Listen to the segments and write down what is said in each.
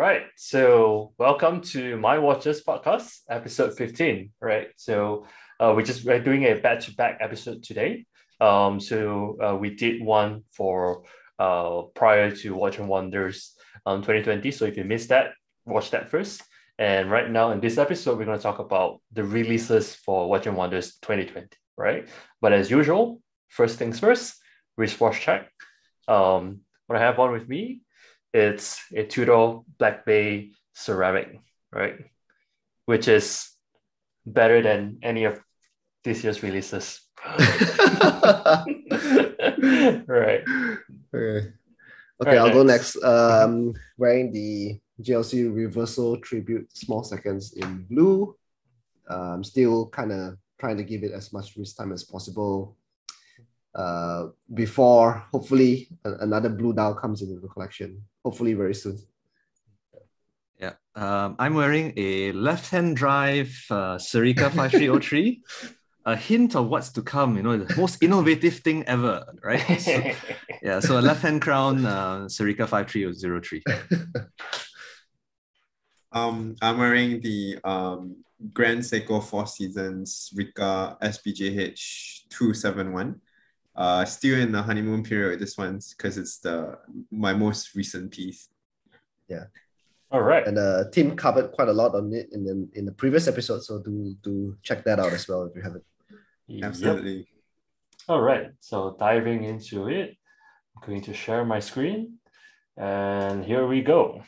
right. So welcome to MyWatches podcast, episode 15. Right. So we're doing a back-to-back episode today. We did one for prior to Watch and Wonders 2020. So if you missed that, watch that first. And right now in this episode, we're going to talk about the releases for Watch and Wonders 2020. Right. But as usual, first things first, wristwatch check. What I have on with me, it's a Tudor Black Bay ceramic, right? Which is better than any of this year's releases. Right. Okay, I'll go next. Wearing the GLC Reversal Tribute Small Seconds in blue. I'm still kind of trying to give it as much wrist time as possible. Before hopefully another blue dial comes into the collection, hopefully very soon. Yeah, I'm wearing a left-hand drive Seiko 5303. A hint of what's to come, the most innovative thing ever, right? So a left-hand crown Seiko 5303. I'm wearing the Grand Seiko Four Seasons Rika SBJH 271. Still in the honeymoon period with this one because it's my most recent piece. Yeah. All right. And the team covered quite a lot on it in the previous episode, so do check that out as well if you haven't. Absolutely. Yep. All right. So diving into it, I'm going to share my screen, and here we go.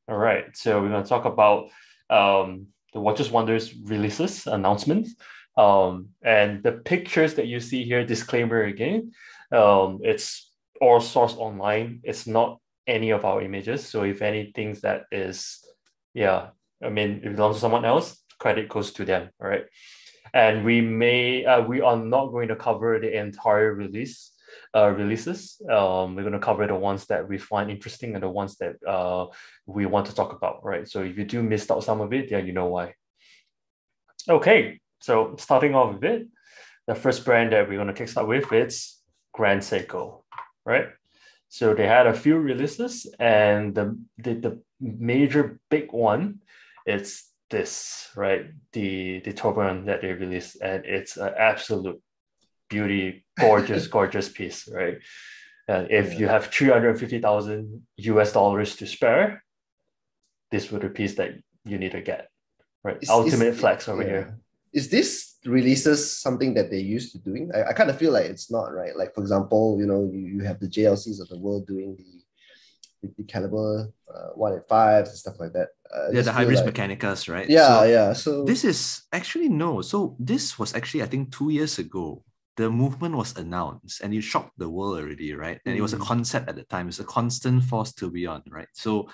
All right. So we're going to talk about the Watches Wonders releases announcements. And the pictures that you see here, disclaimer again, it's all sourced online. It's not any of our images. So if anything that is, if it belongs to someone else, credit goes to them, all right? And we are not going to cover the entire releases. We're going to cover the ones that we find interesting and the ones that we want to talk about, right? So if you do miss out some of it, yeah, you know why. Okay. So starting off with it, the first brand that we're going to kickstart with is Grand Seiko, right? So they had a few releases, and the major big one, it's this, right? The tourbillon that they released, and it's an absolute beauty, gorgeous piece, right? And if you have $350,000 US to spare, this would be the piece that you need to get, right? Ultimate flex over here. Is this releases something that they used to doing? I kind of feel like it's not, right? Like, for example, you have the JLCs of the world doing the caliber 185s and stuff like that. The hybrid mechanicas, right? Yeah. So this is actually no. So this was actually, I think, 2 years ago. The movement was announced and it shocked the world already, right? And it was a concept at the time. It's a constant force tourbillon, right? So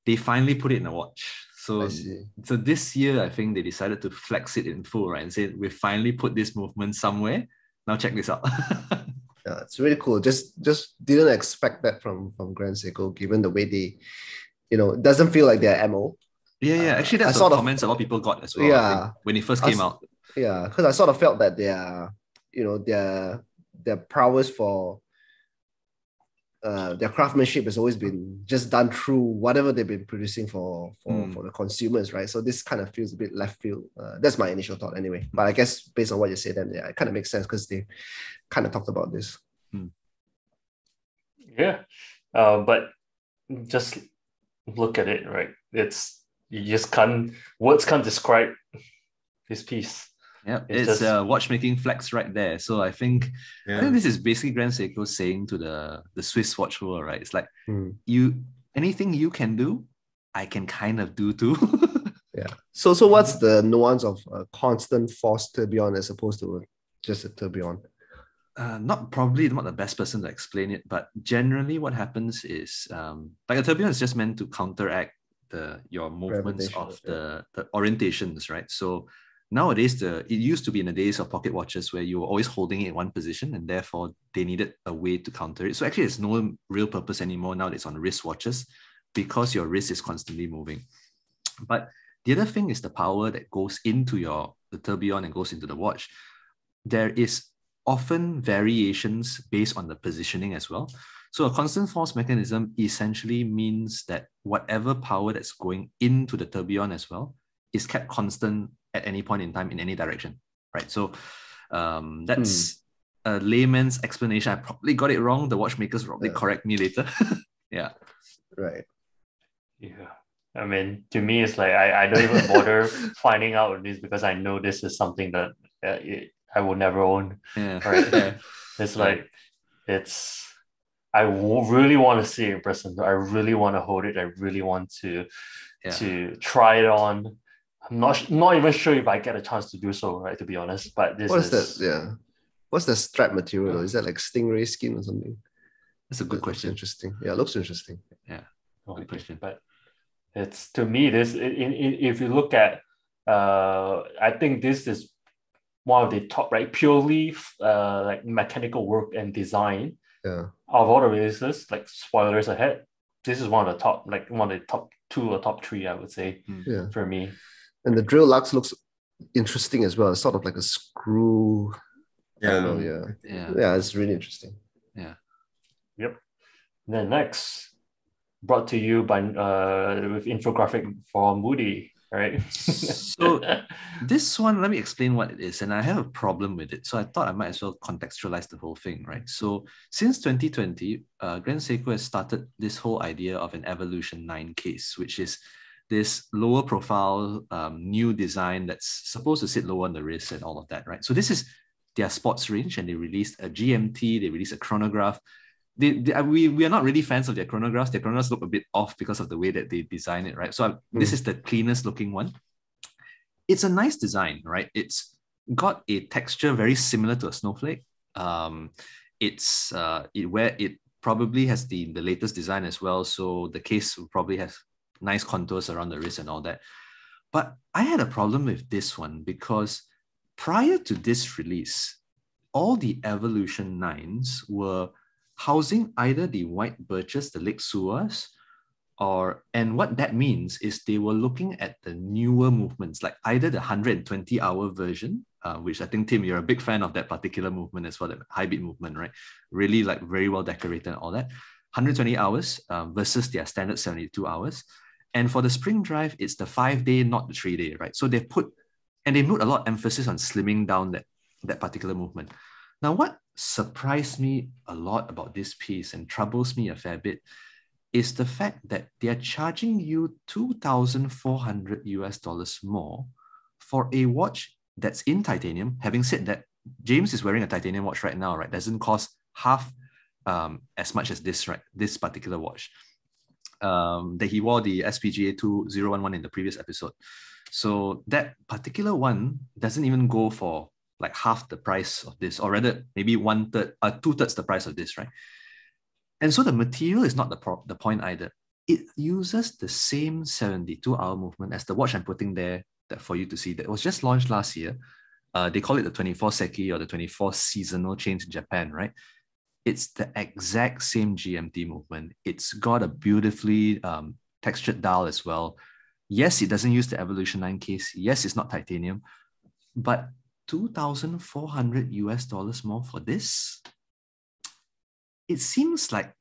they finally put it in a watch. So this year, I think they decided to flex it in full, right? And say, we finally put this movement somewhere. Now check this out. Yeah, it's really cool. Just didn't expect that from Grand Seiko, given the way they, it doesn't feel like they're MO. Yeah. Actually, that's the comments a lot of people got as well. Yeah. When it first came out. Yeah, because I sort of felt that their prowess for their craftsmanship has always been just done through whatever they've been producing for the consumers, right? So this kind of feels a bit left field. That's my initial thought anyway. But I guess based on what you said, then it kind of makes sense because they kind of talked about this. Yeah, but just look at it, right? Words can't describe this piece. Yeah, it's a watchmaking flex right there. So I think this is basically Grand Seiko saying to the Swiss watch world, right? It's like anything you can do, I can kind of do too. Yeah. So what's the nuance of a constant force tourbillon as opposed to just a tourbillon? Not the best person to explain it, but generally what happens is like a tourbillon is just meant to counteract your movements of the orientations, right? So nowadays, it used to be in the days of pocket watches where you were always holding it in one position and therefore they needed a way to counter it. So actually, there's no real purpose anymore now that it's on wrist watches because your wrist is constantly moving. But the other thing is the power that goes into the tourbillon and goes into the watch. There is often variations based on the positioning as well. So a constant force mechanism essentially means that whatever power that's going into the tourbillon as well is kept constant at any point in time in any direction, right? So that's a layman's explanation. I probably got it wrong. The watchmakers probably correct me later. Yeah. Right. Yeah. I mean, to me, it's like I don't even bother finding out this because I know this is something that I will never own. Yeah. Right. Yeah. It's like, I really want to see it in person. I really want to hold it. I really want to try it on. I'm not even sure if I get a chance to do so, right? To be honest, but What's that? Yeah. What's the strap material? Is that like stingray skin or something? That's a good question. Interesting. Yeah, it looks interesting. Yeah. Good question. But it's, to me, this if you look at I think this is one of the top, right? Purely like mechanical work and design. Yeah. Of all the releases, like spoilers ahead, this is one of the top, like one of the top 2 or top 3, I would say. Yeah. For me. And the drill lux looks interesting as well. It's sort of like a screw. Yeah. I don't know, yeah, it's really interesting. Yeah. Yep. Then next, brought to you by with infographic for Moody, right? So this one, let me explain what it is, and I have a problem with it. So I thought I might as well contextualize the whole thing, right? So since 2020, Grand Seiko has started this whole idea of an Evolution 9 case, which is this lower profile, new design that's supposed to sit lower on the wrist and all of that, right? So this is their sports range, and they released a GMT, they released a chronograph. We are not really fans of their chronographs. Their chronographs look a bit off because of the way that they design it, right? So this is the cleanest looking one. It's a nice design, right? It's got a texture very similar to a snowflake. It probably has the latest design as well. So the case will probably have nice contours around the wrist and all that. But I had a problem with this one because prior to this release, all the Evolution 9s were housing either the white birches, the Lake Suas, and what that means is they were looking at the newer movements, like either the 120-hour version, which I think, Tim, you're a big fan of that particular movement as well, the high beat movement, right? Really like very well decorated and all that. 120 hours versus their standard 72 hours. And for the spring drive, it's the 5-day, not the 3-day, right? So they put a lot of emphasis on slimming down that particular movement. Now, what surprised me a lot about this piece and troubles me a fair bit is the fact that they're charging you $2,400 more for a watch that's in titanium. Having said that, James is wearing a titanium watch right now, right? Doesn't cost half as much as this, right? This particular watch. That he wore the SPGA 2011 in the previous episode. So that particular one doesn't even go for like half the price of this, or rather maybe 2/3 the price of this, right? And so the material is not the point either. It uses the same 72-hour movement as the watch I'm putting there for you to see that was just launched last year. They call it the 24 Seki or the 24 seasonal change in Japan, right? It's the exact same GMT movement. It's got a beautifully textured dial as well. Yes, it doesn't use the Evolution 9 case. Yes, it's not titanium, but $2,400 more for this? It seems like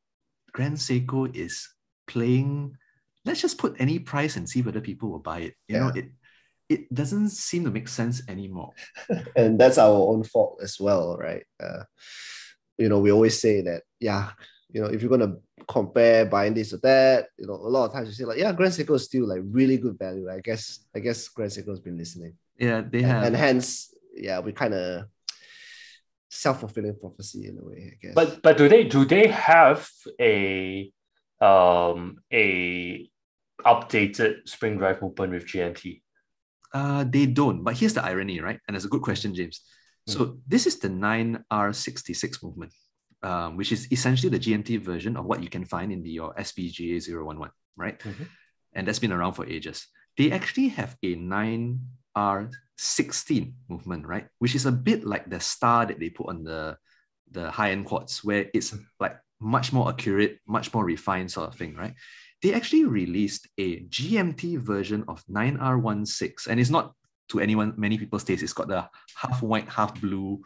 Grand Seiko is playing, let's just put any price and see whether people will buy it. You know, it doesn't seem to make sense anymore. And that's our own fault as well, right? We always say that, if you're going to compare buying this or that, a lot of times you say like, Grand Seiko is still like really good value. I guess Grand Seiko has been listening. Yeah, they have. And hence, we kind of self-fulfilling prophecy in a way, I guess. But do they have a updated spring drive movement with GMT? They don't, but here's the irony, right? And it's a good question, James. So this is the 9R66 movement, which is essentially the GMT version of what you can find in your SPGA 011, right? Mm-hmm. And that's been around for ages. They actually have a 9R16 movement, right? Which is a bit like the star that they put on the high-end quartz, where it's like much more accurate, much more refined sort of thing, right? They actually released a GMT version of 9R16, and it's not to many people's taste. It's got the half white, half blue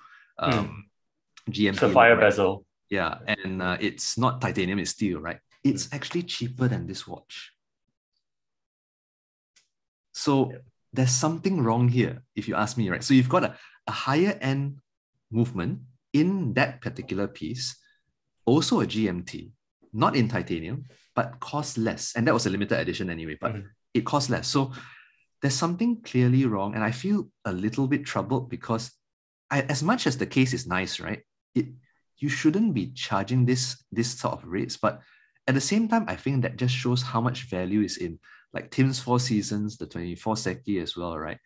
GMT sapphire look, right? bezel. Yeah, and it's not titanium, it's steel, right? It's actually cheaper than this watch. So there's something wrong here, if you ask me, right? So you've got a higher end movement in that particular piece, also a GMT, not in titanium, but costs less. And that was a limited edition anyway, but it costs less. So there's something clearly wrong. And I feel a little bit troubled because as much as the case is nice, right? You shouldn't be charging this sort of rates. But at the same time, I think that just shows how much value is in like Tim's Four Seasons, the 24 Seki as well, right?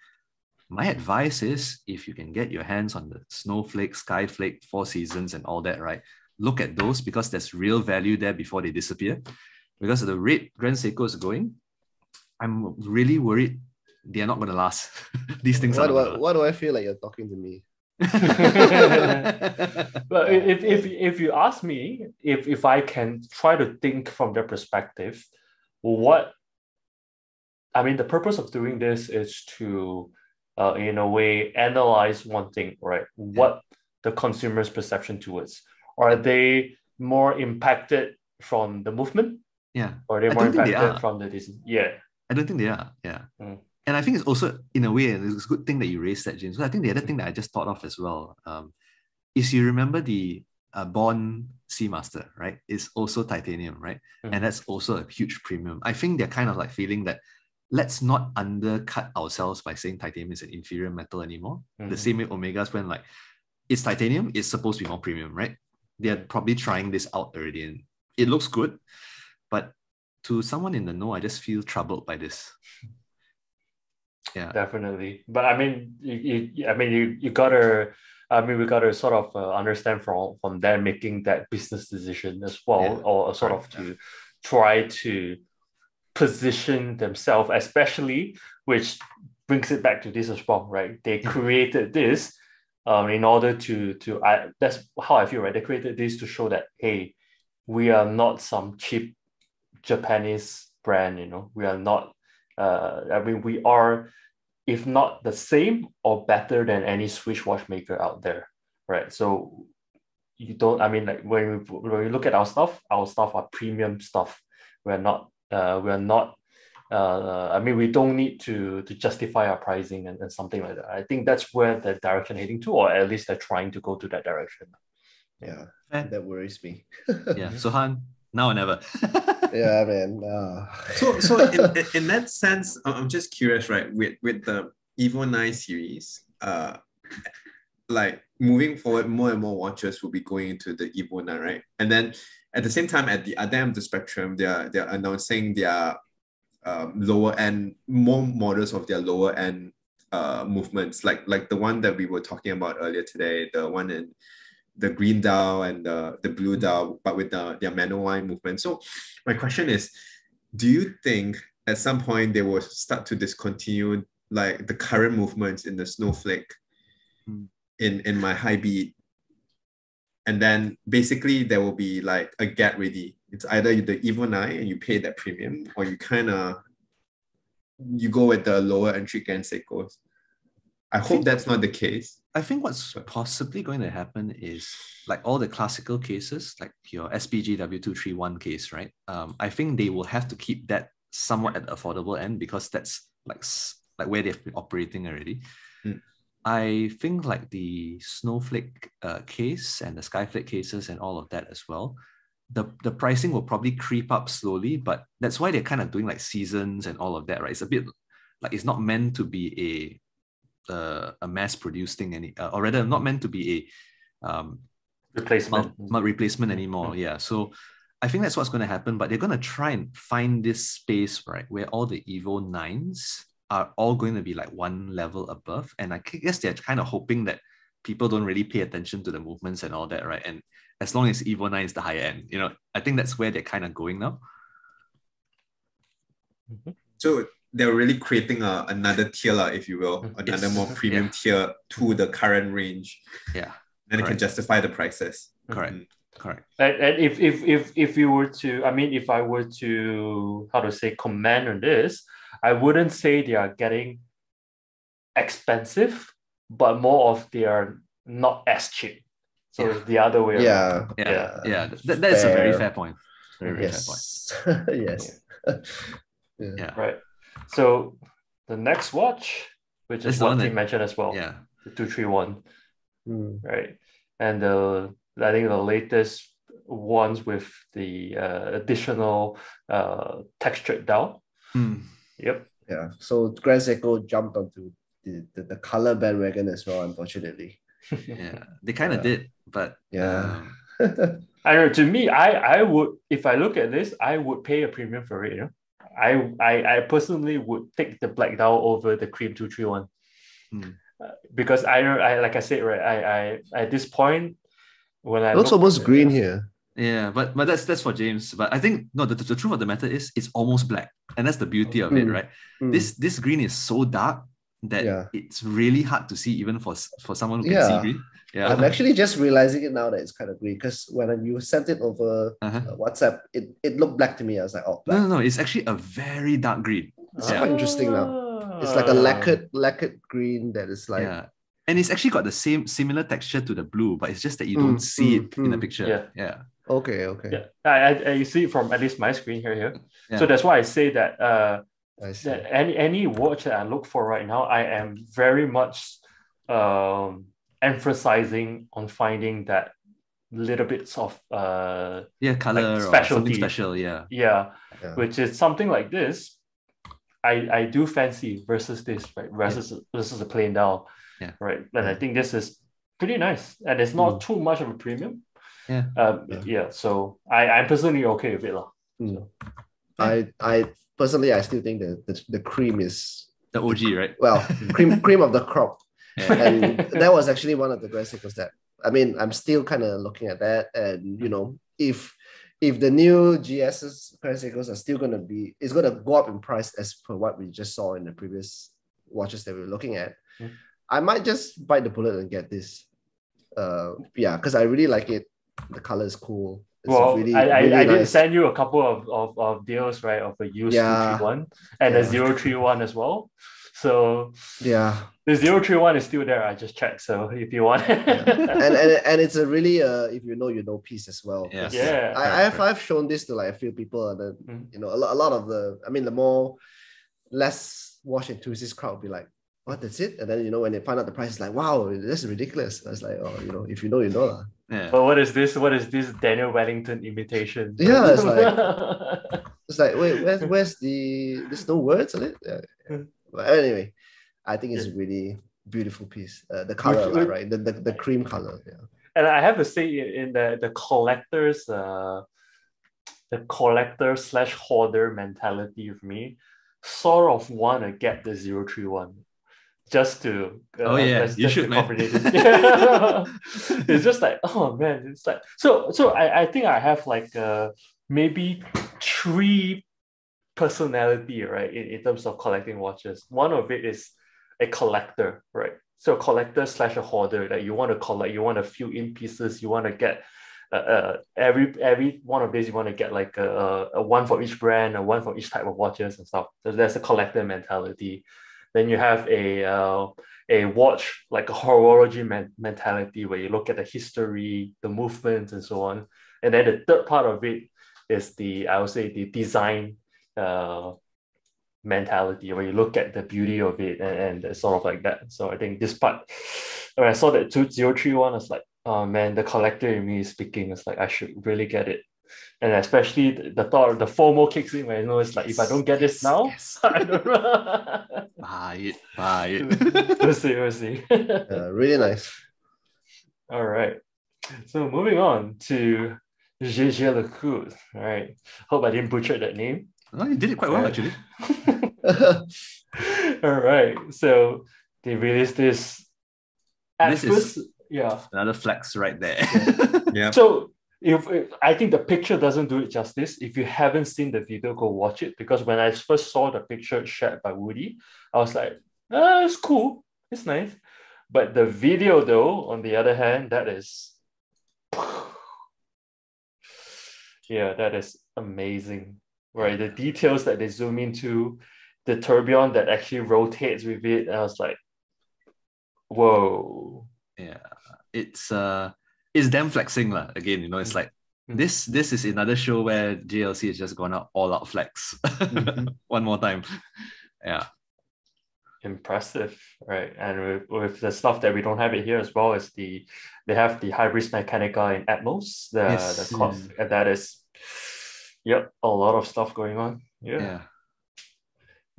My advice is if you can get your hands on the Snowflake, Skyflake, Four Seasons and all that, right? Look at those because there's real value there before they disappear. Because of the rate Grand Seiko is going, I'm really worried they are not going to last. These things Why do I feel like you're talking to me? But if you ask me, if I can try to think from their perspective, the purpose of doing this is to in a way analyze one thing, right? What the consumer's perception towards. Are they more impacted from the movement? Yeah. Or are they more impacted from the design? Yeah. I don't think they are. Yeah. And I think it's also, in a way, it's a good thing that you raised that, James. So I think the other thing that I just thought of as well is you remember the Bond Seamaster, right? It's also titanium, right? And that's also a huge premium. I think they're kind of like feeling that let's not undercut ourselves by saying titanium is an inferior metal anymore. The same way Omega's when like, it's titanium, it's supposed to be more premium, right? They're probably trying this out already and it looks good. But to someone in the know, I just feel troubled by this. Yeah, definitely. But we gotta sort of understand from them making that business decision as well, or sort of to try to position themselves, especially, which brings it back to this as well, right? They created this in order to that's how I feel, right? They created this to show that, hey, we are not some cheap Japanese brand, we are not we are, if not the same or better than any Swiss watchmaker out there, right? So you don't, when we look at our stuff are premium stuff. We don't need to justify our pricing and something like that. I think that's where the direction heading to, or at least they're trying to go to that direction. Yeah, that worries me. Yeah, so Han, now or never. Yeah, man. So in that sense, I'm just curious, right? With the Evo 9 series, like moving forward, more and more watches will be going into the Evo 9, right? And then at the same time, at the other end of the spectrum, they're announcing their lower end, more models of their lower end movements, like the one that we were talking about earlier today, the one in the green dial and the blue dial, but with their manual line movement. So my question is, do you think at some point they will start to discontinue like the current movements in the Snowflake in my high beat? And then basically there will be like a get ready. It's either the Evo 9 and you pay that premium, or you go with the lower entry Grand Seikos. I hope that's not the case. I think what's possibly going to happen is like all the classical cases, like your SPG W231 case, right? I think they will have to keep that somewhat at the affordable end because that's like where they've been operating already. I think like the Snowflake case and the Skyflake cases and all of that as well, the pricing will probably creep up slowly, but that's why they're kind of doing like seasons and all of that, right? It's a bit like it's not meant to be a mass-produced thing, or rather not meant to be a replacement anymore. Yeah, so I think that's what's going to happen, but they're going to try and find this space, right, where all the Evo 9s are all going to be like one level above. And I guess they're kind of hoping that people don't really pay attention to the movements and all that, right? And as long as Evo 9 is the higher end, I think that's where they're kind of going now. So they're really creating another tier, if you will, another more premium tier to the current range. Yeah. And it can justify the prices. Correct. Correct. And if you were to, if I were to, comment on this, I wouldn't say they are getting expensive, but more of they are not as cheap. So it's the other way around. That is a very fair point. Very fair point. Yes. Right. So the next watch, which is what Tim mentioned as well, the 231, right? And I think the latest ones with the additional textured dial. Yep. Yeah. So Grand Seiko jumped onto the color bandwagon as well, unfortunately. They kind of did, but yeah. I don't know. To me, I would, if I look at this, I would pay a premium for it. You know, I personally would take the black dial over the cream 231 because I like I said, right, I at this point when I looks almost green here. Yeah, but that's for James. But I think no, the truth of the matter is it's almost black, and that's the beauty of it, right? This green is so dark that it's really hard to see even for someone who can see green. Yeah, I'm actually just realizing it now that it's kind of green because when you sent it over WhatsApp, it looked black to me. I was like, oh, black. No, it's actually a very dark green. It's quite interesting now. It's like a lacquered green that is like. Yeah. And it's actually got the similar texture to the blue, but it's just that you don't see it in the picture. Yeah. Okay. Yeah, I see it from at least my screen here. Yeah. So that's why I say that that any watch that I look for right now, I am very much emphasizing on finding that little bits of color like or something special. Yeah, which is something like this. I do fancy versus this, right? Versus a plain dial. Yeah. Right. And I think this is pretty nice. And it's not too much of a premium. So I'm personally okay with it. So. I personally I still think the cream is the OG, right? Well, cream of the crop. And that was actually one of the Grand Seikos that I'm still kind of looking at that. And if the new GS's Grand Seikos are still it's gonna go up in price as per what we just saw in the previous watches that we were looking at. I might just bite the bullet and get this. Because I really like it. The color is cool. It's really I did send you a couple of deals, right, of a used 231 and a 031 as well. So the 031 is still there. I just checked. So if you want, and it's a really if you know piece as well. I've shown this to like a few people, and then a lot of the more less watch enthusiast crowd will be like, what, that's it? And then when they find out the price, it's like, wow, this is ridiculous. I was like, oh, if you know, you know. But what is this Daniel Wellington imitation? Yeah, it's like wait, where's there's no words on it? But anyway, I think it's a really beautiful piece. The color, right? The cream color. Yeah. And I have to say, in the collector/hoarder mentality of me, sort of want to get the 031. Just to you should, man. It's just like, oh man, it's like so I think I have like maybe 3 personality, right, in terms of collecting watches. One of it is a collector, right? So a collector/a hoarder that you want to collect, you want a few in pieces, you want to get every one of these, you want to get like a one for each brand, a one for each type of watches and stuff. So there's a collector mentality. Then you have a watch, like a horology mentality, where you look at the history, the movements, and so on. And then the third part of it is the design mentality, where you look at the beauty of it and sort of like that. So I think this part, when I saw that 2031, I was like, oh man, the collector in me is speaking. It's like, I should really get it. And especially the thought of the FOMO kicks in, where it's like, if I don't get this now, I don't know. Buy it. We'll see. Really nice. All right. So moving on to JBL Flex. All right. Hope I didn't butcher that name. No, you did it quite well, actually. All right. So they released this. Another flex right there. Yeah. So if I think the picture doesn't do it justice. If you haven't seen the video, go watch it, because when I first saw the picture shared by Woody, I was like, it's cool, it's nice. But the video, though, on the other hand, that is amazing, right? The details that they zoom into, the tourbillon that actually rotates with it, I was like, whoa. Yeah, it's it's them flexing lah. Again, it's like this is another show where JLC has just gone out all out flex one more time. Yeah. Impressive, right? And with the stuff that we don't have it here as well is they have the Hybris Mechanica in Atmos, and that is a lot of stuff going on. Yeah.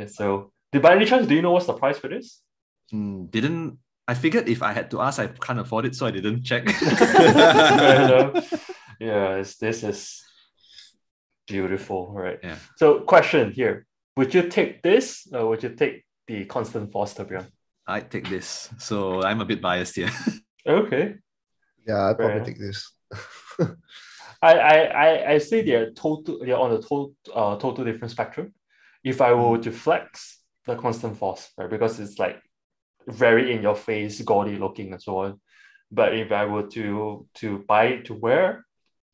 So by any chance, do you know what's the price for this? Didn't. I figured if I had to ask, I can't afford it, so I didn't check. This is beautiful, right? Yeah. So question here, would you take this or would you take the Constant Force tourbillon? I'd take this. So I'm a bit biased here. Okay. Yeah, I'd probably take this. I say they're on a total different spectrum. If I were to flex the Constant Force, right, because it's like very in your face, gaudy looking and so on. But if I were to buy it to wear,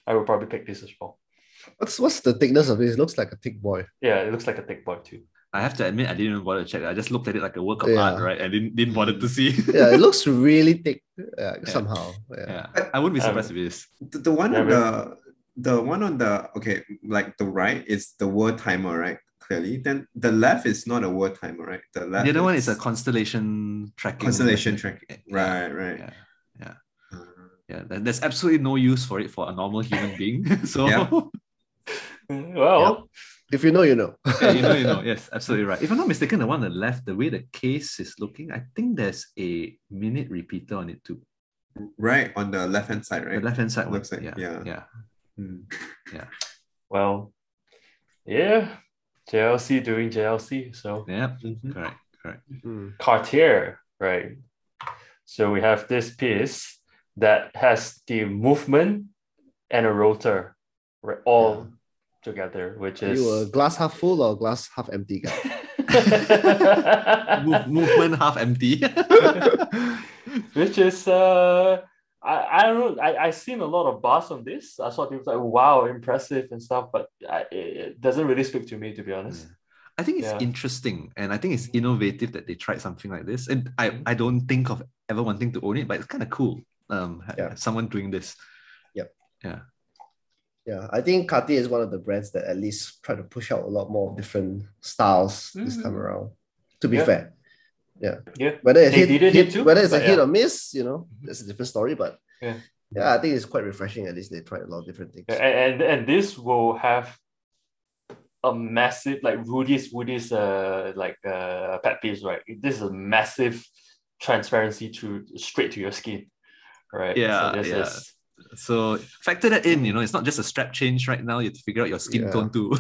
I would probably pick this as well. What's the thickness of it? It looks like a thick boy. Yeah, it looks like a thick boy too. I have to admit, I didn't even bother to check. I just looked at it like a work of art, right? I didn't bother to see. Yeah, it looks really thick somehow. Yeah. I wouldn't be surprised if it is. The one on the like the right is the word timer, right? Clearly, then the left is not a word timer, right? The other one is a constellation tracking. Right. Yeah. There's absolutely no use for it for a normal human being. So, if you know, you know. You know. Yes, absolutely right. If I'm not mistaken, the one on the left, the way the case is looking, I think there's a minute repeater on it too. Right, on the left-hand side, right? The left-hand side looks like, yeah. Well, JLC doing JLC, so. Yeah, correct. Cartier, right? So we have this piece that has the movement and a rotor, right, all together, which is... You a glass half full or glass half empty guy? Movement half empty. Which is I don't know. I seen a lot of buzz on this. I saw people like, wow, impressive and stuff, but it doesn't really speak to me, to be honest. I think it's interesting, and I think it's innovative that they tried something like this. And I don't think of ever wanting to own it, but it's kind of cool. Someone doing this. Yep. Yeah. I think Katey is one of the brands that at least try to push out a lot more different styles this time around. To be fair. Yeah. Whether it's a hit or miss, that's a different story. But I think it's quite refreshing. At least they tried a lot of different things. And this will have a massive, like Woody's pet piece, right? This is a massive transparency straight to your skin, right? So factor that in, it's not just a strap change right now. You have to figure out your skin tone too.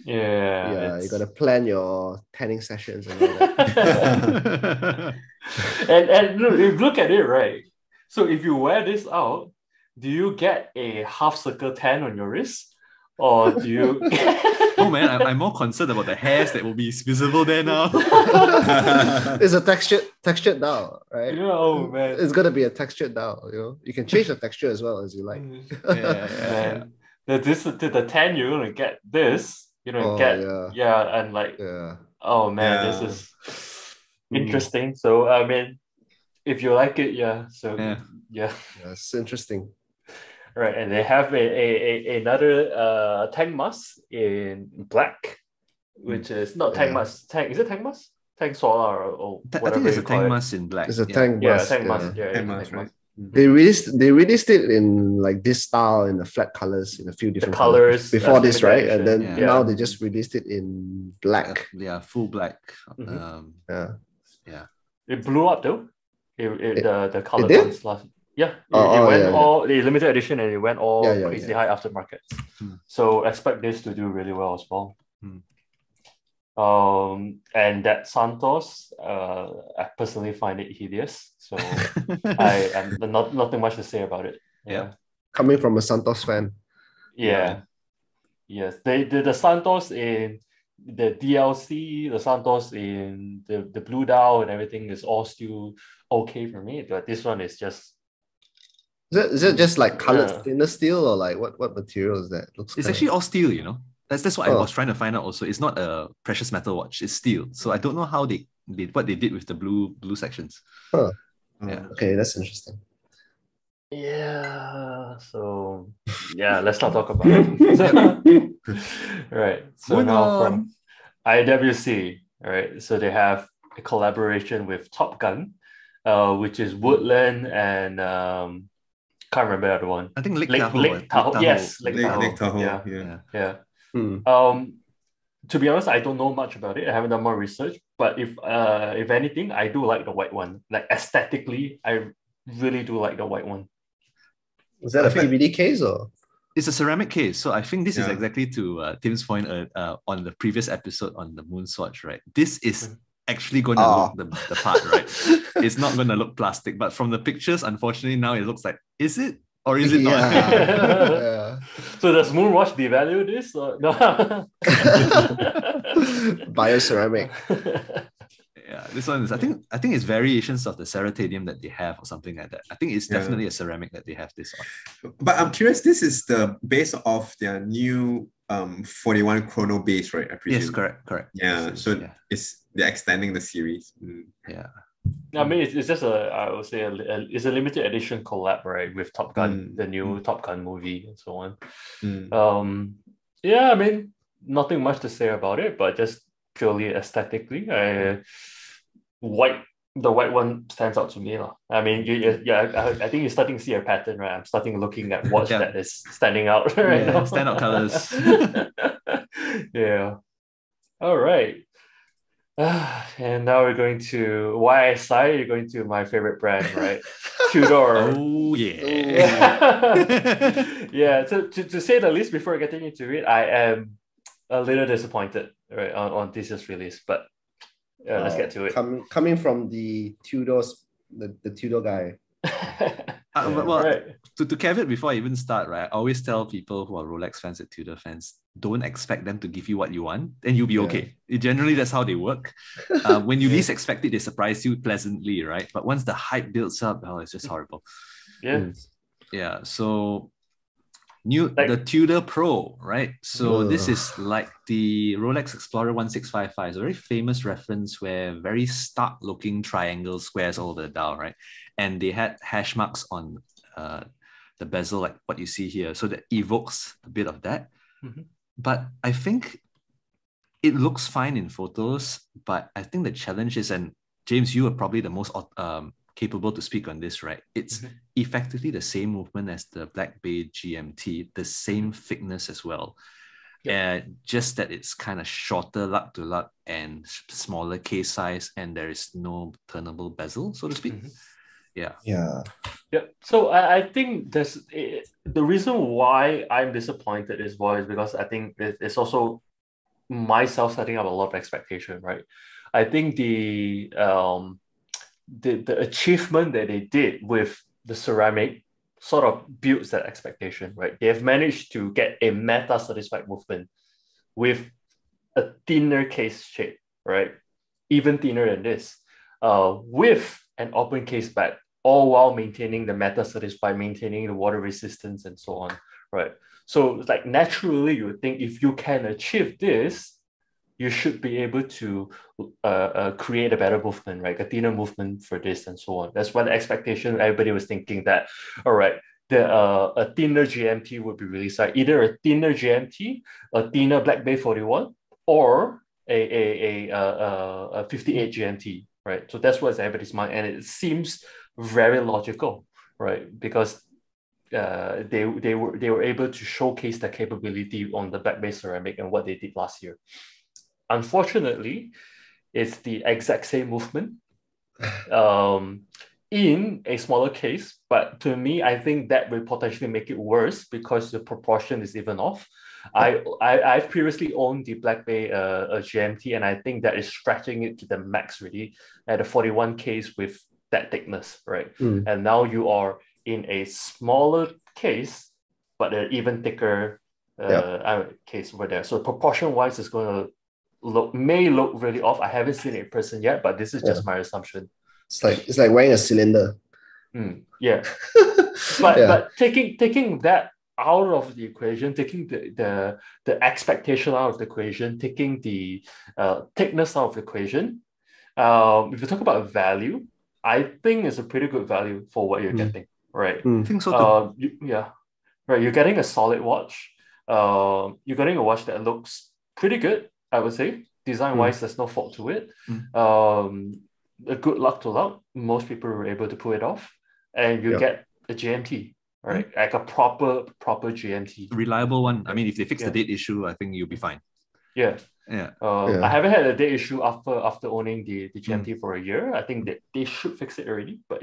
You got to plan your tanning sessions and all that. and look at it, right? So if you wear this out, do you get a half circle tan on your wrist? Or do you... Oh man, I'm more concerned about the hairs that will be visible there now. It's a textured dial, right? Oh man. It's gonna be a textured dial, You can change the texture as well as you like. The tan, you're gonna get this, oh man, this is interesting. So I mean, if you like it, it's interesting. Right, and they have another Tang mask in black, which is not Tang mask. Is it Tang mask? Tang Solar or whatever. I think there's a Tang mask in black. There's a Tang mask. Tang mask. Tang mask, right? They released it in like this style in the flat colors in a few different colors before this, right? And then now they just released it in black. Full black. It blew up though. The color ones last. Yeah, it went all the limited edition, and it went all crazy high aftermarket. So expect this to do really well as well. And that Santos, I personally find it hideous. So I am nothing much to say about it. Coming from a Santos fan. Yes, the Santos in the DLC, the Santos in the Blue Dial and everything is all still okay for me, but this one is just. Is it just like colored stainless steel or like what material is that? It's actually all steel, That's what I was trying to find out also. It's not a precious metal watch, it's steel. So I don't know how they did what they did with the blue sections. Okay, that's interesting. Yeah. So yeah, let's not talk about it. Right. So Moving now on. from IWC, right? So they have a collaboration with Top Gun, which is Woodland and can't remember the other one. I think Lake Lake Tahoe. Lake Tahoe. Yes, Lake Tahoe. Tahoe. Yeah. Yeah. Yeah. To be honest, I don't know much about it. I haven't done more research. But if anything, I do like the white one. Like aesthetically, I really do like the white one. Is that a PBD case or? It's a ceramic case. So I think this is exactly to Tim's point on the previous episode on the moon swatch, right? This is actually going to look the part, right? It's not going to look plastic. But from the pictures, unfortunately, now it looks like, is it? Or is it not? Yeah. So does Moonwatch devalue this? Or no? Bioceramic. Yeah, this one is I think it's variations of the ceratanium that they have or something like that. I think it's definitely a ceramic that they have this on. But I'm curious, this is the base of their new 41 chrono base, right? I presume. Yes, correct. Yeah, they're extending the series. Yeah. I mean, it's just I would say it's a limited edition collab, right, with Top Gun, the new Top Gun movie and so on. Yeah, I mean, nothing much to say about it, but just purely aesthetically, the white one stands out to me. I mean, I think you're starting to see a pattern, right? I'm starting looking at watch that is standing out right now. Standout colors. Yeah. All right. And now we're going to YSI. You're going to my favorite brand, right? Tudor. Oh yeah. Yeah. To say the least, before getting into it, I am a little disappointed, right, on this year's release. But let's get to it. Coming from the Tudor's, the Tudor guy. To caveat before I even start, right? I always tell people who are Rolex fans and Tudor fans, don't expect them to give you what you want, and you'll be okay. Generally, that's how they work. When you least expect it, they surprise you pleasantly, right? But once the hype builds up, it's just horrible. Yeah. So the Tudor Pro, right? So this is like the Rolex Explorer 1655. It's a very famous reference where very stark looking triangle squares all over the dial, right? And they had hash marks on the bezel, like what you see here. So that evokes a bit of that. But I think it looks fine in photos, but I think the challenge is, and James, you are probably the most capable to speak on this, right? It's effectively the same movement as the Black Bay GMT, the same thickness as well. Just that it's kind of shorter lug to lug and smaller case size, and there is no turnable bezel, so to speak. Yeah. So I think the reason why I'm disappointed is because I think it's also myself setting up a lot of expectation, right? I think the achievement that they did with the ceramic sort of builds that expectation, right? They have managed to get a meta satisfied movement with a thinner case shape, right? Even thinner than this, with an open case back, all while maintaining the meta satisfied, maintaining the water resistance and so on, right? So it's like naturally you would think if you can achieve this, you should be able to create a better movement, right? A thinner movement for this and so on. That's one expectation. Everybody was thinking that, all right, a thinner GMT would be released, like either a thinner GMT, a thinner Black Bay 41, or a 58 GMT, right? So that's what's everybody's mind, and it seems very logical, right? Because they were able to showcase their capability on the Black Bay ceramic and what they did last year. Unfortunately, it's the exact same movement in a smaller case, but to me, I think that will potentially make it worse because the proportion is even off. I've previously owned the Black Bay GMT, and I think that is stretching it to the max really at a 41 case with that thickness, right? And now you are in a smaller case, but an even thicker case over there. So proportion-wise, it's going to may look really off. I haven't seen it in person yet, but this is just my assumption. It's like wearing a cylinder. But taking that out of the equation, taking the expectation out of the equation, taking the thickness out of the equation, if you talk about value, I think it's a pretty good value for what you're getting, right? I think so too. Yeah, right. You're getting a solid watch. You're getting a watch that looks pretty good, I would say. Design-wise, there's no fault to it. A good luck to luck. Most people were able to pull it off, and you get a GMT, right? Like a proper GMT, reliable one. I mean, if they fix the date issue, I think you'll be fine. Yeah. I haven't had a date issue after owning the GMT for a year. I think that they should fix it already. But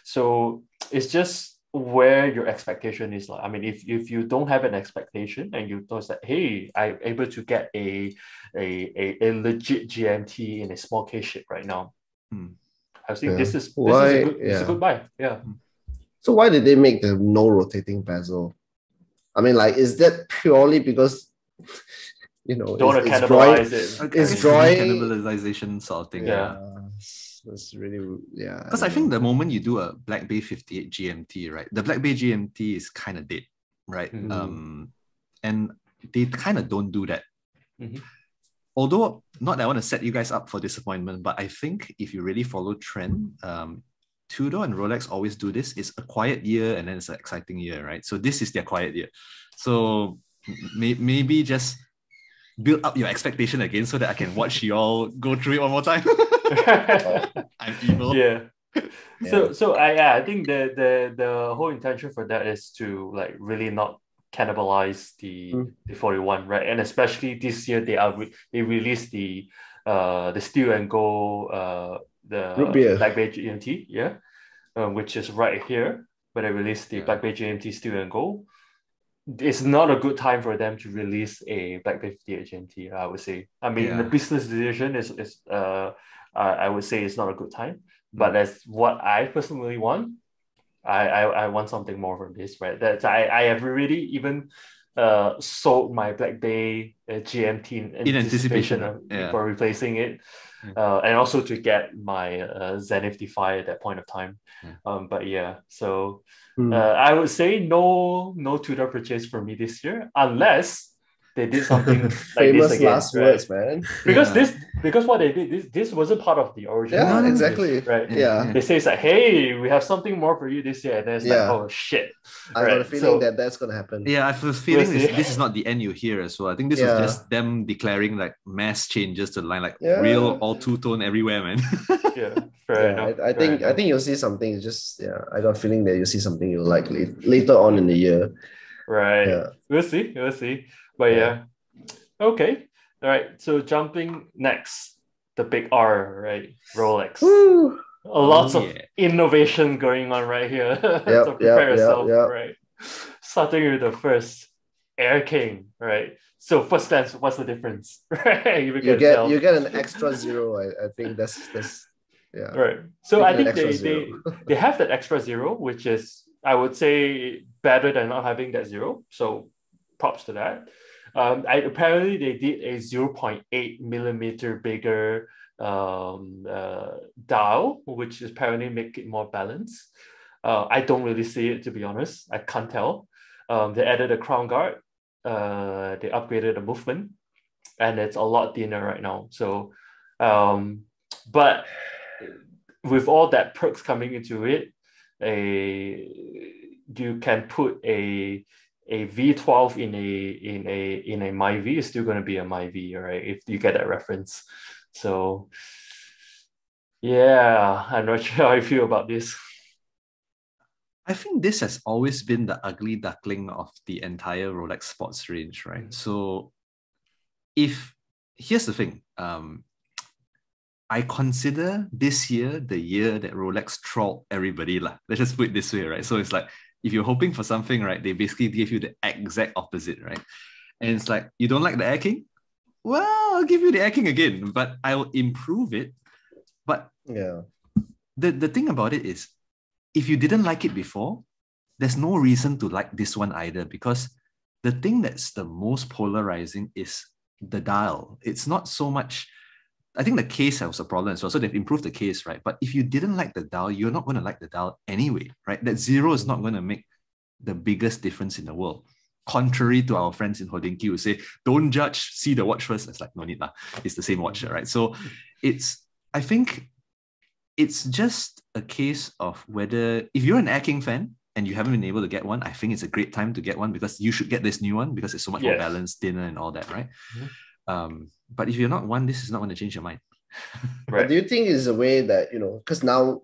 so it's just where your expectation is. Like, I mean, if you don't have an expectation and you thought that, hey, I'm able to get a legit GMT in a small case shape right now, I think this is a good buy. Yeah. So why did they make the no rotating bezel? I mean, like, is that purely because don't want to cannibalize it? It's drawing cannibalization sort of thing. That's really Because I think the moment you do a Black Bay 58 GMT, right? The Black Bay GMT is kind of dead, right? And they kind of don't do that. Although, not that I want to set you guys up for disappointment, but I think if you really follow trend, Tudor and Rolex always do this. It's a quiet year and then it's an exciting year, right? So this is their quiet year. So maybe just build up your expectation again so that I can watch you all go through it one more time. I'm evil. So I think the whole intention for that is to like really not cannibalize the 41, right? And especially this year they released the steel and gold the Black Bay GMT, which is right here where they released the Black Bay GMT steel and gold. It's not a good time for them to release a Black Bay 58 GMT, I would say. I mean, the business decision is I would say it's not a good time. But that's what I personally want. I want something more from this, right? That I have already even sold my Black Bay GMT in anticipation for replacing it, and also to get my Zenith Defy at that point of time. So I would say no Tudor purchase for me this year unless they did something like famous this again, last words, man. Because what they did, this wasn't part of the original. Yeah, exactly. Right. They say it's like, hey, we have something more for you this year, and then it's like, oh shit. I got a feeling that's gonna happen. Yeah, I have a feeling this is not the end you hear as well. I think this was just them declaring like mass changes to the line, like real all two-tone everywhere, man. Fair enough. I think you'll see something. It's just I got a feeling that you'll see something you'll like later on in the year. Right. Yeah. We'll see. But okay. All right. So jumping next, the big R, right? Rolex. Woo! Lots of innovation going on right here. So prepare yourself, right? Starting with the first Air King, right? So first glance, what's the difference? Right? You get an extra zero. I think that's right. So I think they have that extra zero, which is, I would say, better than not having that zero. So props to that. Apparently they did a 0.8 millimeter bigger dial, which is apparently make it more balanced. I don't really see it, to be honest. I can't tell. They added a crown guard. They upgraded the movement, and it's a lot thinner right now. So, but with all that perks coming into it, you can put a V12 in a MyV. Is still going to be a MyV, right? If you get that reference. So I'm not sure how I feel about this. I think this has always been the ugly duckling of the entire Rolex sports range, right? So here's the thing, I consider this year the year that Rolex trolled everybody. Let's just put it this way, right? So it's like, if you're hoping for something, right, they basically give you the exact opposite, right? And it's like, you don't like the Air King? Well, I'll give you the Air King again, but I will improve it. But the thing about it is, if you didn't like it before, there's no reason to like this one either, because the thing that's the most polarizing is the dial. It's not so much, I think the case has a problem as well. So they've improved the case, right? But if you didn't like the dial, you're not going to like the dial anyway, right? That zero is not going to make the biggest difference in the world. Contrary to our friends in Hodinki who say, don't judge, see the watch first. It's like, no need lah. It's the same watch, right? So I think it's just a case of whether, if you're an Air King fan and you haven't been able to get one, I think it's a great time to get one because you should get this new one because it's so much more balanced, thinner and all that, right? But if you're not one, this is not going to change your mind. Right. But do you think it's a way that, because now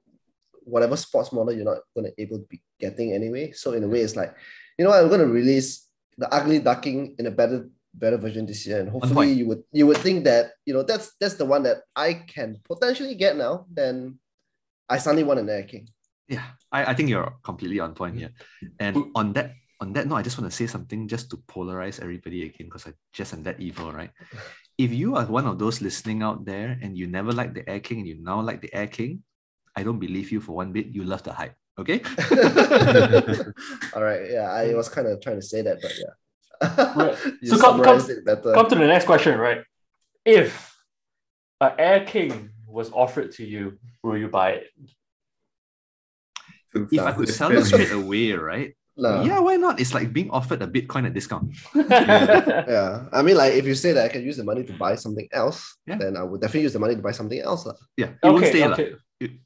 whatever sports model you're not going to able to be getting anyway. So in a way, it's like, I'm going to release the ugly ducking in a better version this year, and hopefully you would think that that's the one that I can potentially get now. Then I suddenly want an Air King. Yeah, I think you're completely on point here. And on that note, I just want to say something just to polarize everybody again, because I just am that evil, right? If you are one of those listening out there and you never liked the Air King and you now like the Air King, I don't believe you for one bit. You love the hype, okay? All right, yeah, I was kind of trying to say that, but yeah. Right. So come to the next question, right? If an Air King was offered to you, will you buy it? If I could sell it straight away, right? No. Yeah, why not? It's like being offered a Bitcoin at discount. Yeah. I mean, like, if you say that I can use the money to buy something else, then I would definitely use the money to buy something else. Yeah. It won't stay.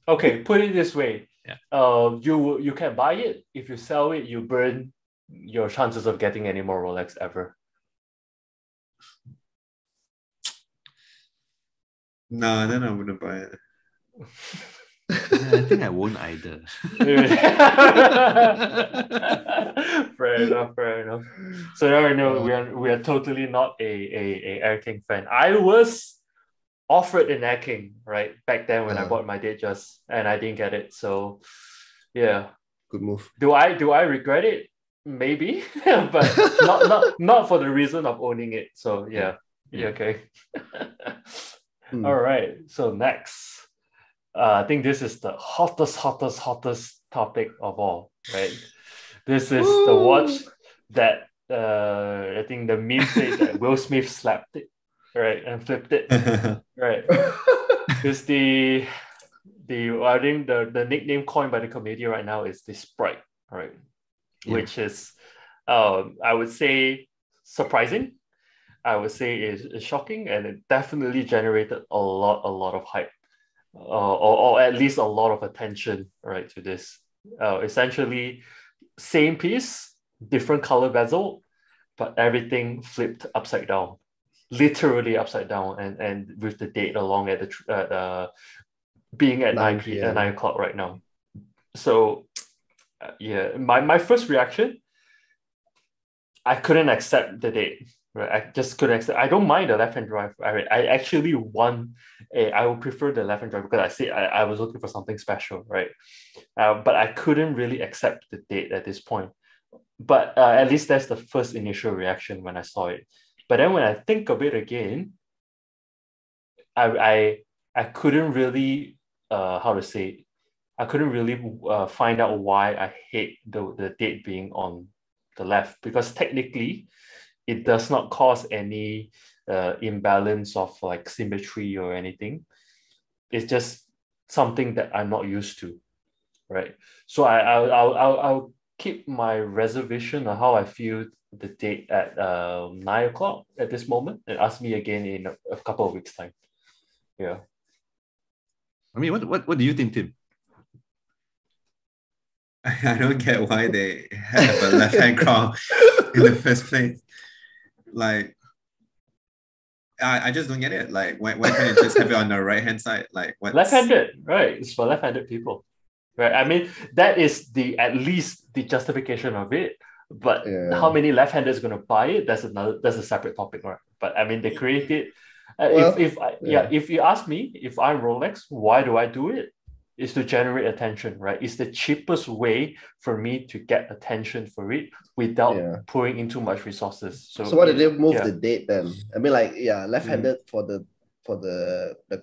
Okay, put it this way. You can buy it. If you sell it, you burn your chances of getting any more Rolex ever. No, then I wouldn't buy it. I think I won't either. Fair enough. So now I know we are totally not a Air King fan. I was offered an Air King right back then when I bought my Datejust, and I didn't get it. So yeah, good move. Do I regret it? Maybe, but not for the reason of owning it. So yeah. Okay. All right. So next. I think this is the hottest topic of all, right? This is the watch that I think the meme said that Will Smith slapped it, right, and flipped it, right? It's the I think the nickname coined by the comedian right now is the Sprite, right? Yeah. Which is, I would say, surprising. I would say is shocking, and it definitely generated a lot of hype. Or at least a lot of attention, right, to this. Essentially, same piece, different color bezel, but everything flipped upside down, literally upside down, and with the date along at the being at 9 o'clock right now. So, yeah, my first reaction, I couldn't accept the date. Right, I just couldn't accept. I don't mind the left-hand drive. I actually I would prefer the left-hand drive because I was looking for something special, right? But I couldn't really accept the date at this point. But at least that's the first initial reaction when I saw it. But then when I think of it again, I couldn't really I couldn't really find out why I hate the date being on the left, because technically it does not cause any imbalance of like symmetry or anything. It's just something that I'm not used to, right? So I'll keep my reservation on how I feel the date at 9 o'clock at this moment, and ask me again in a couple of weeks' time. Yeah. I mean, what do you think, Tim? I don't get why they have a left-hand crown in the first place. Like, I just don't get it. Like, why can't you just have it on the right-hand side? Like, what? Left-handed, right? It's for left-handed people, right? I mean, that is at least the justification of it. But how many left-handers are going to buy it? That's a separate topic, right? But I mean, they create it. If you ask me, if I'm Rolex, why do I do it? Is to generate attention, right? It's the cheapest way for me to get attention for it without pouring in too much resources. So why did they move the date then? I mean, like, left-handed for the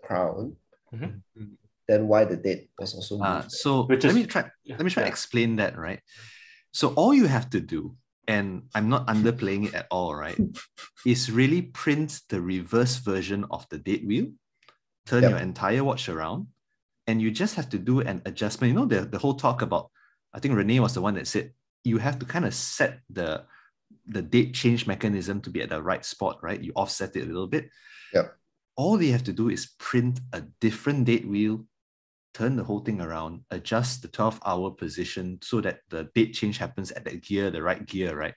crown. Mm-hmm. Then why the date was also moved? So let me try to explain that, right? So all you have to do, and I'm not underplaying it at all, right, is really print the reverse version of the date wheel, turn your entire watch around, and you just have to do an adjustment. You know, the whole talk about, I think Renee was the one that said, you have to kind of set the date change mechanism to be at the right spot, right? You offset it a little bit. Yep. All they have to do is print a different date wheel turn the whole thing around, adjust the 12-hour position so that the date change happens at that gear, the right gear, right?